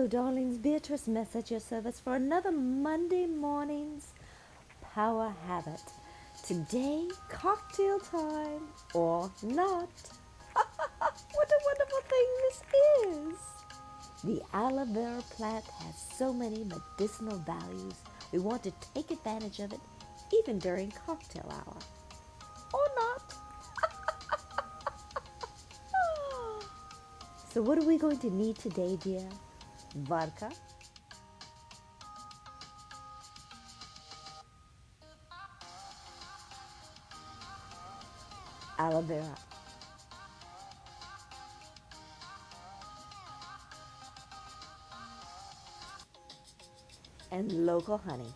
darlings. Beatrice Mess at your service for another Monday morning's Power Habit. Today, cocktail time or not. What a wonderful thing this is. The aloe vera plant has so many medicinal values. We want to take advantage of it even during cocktail hour. Or not. So what are we going to need today, dear? Vodka, aloe vera, and local honey.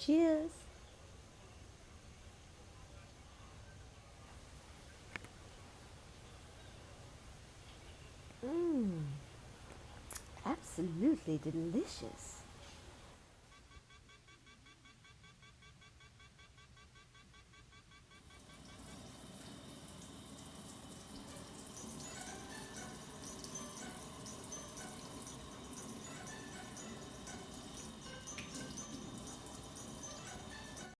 Cheers. Mmm, absolutely delicious.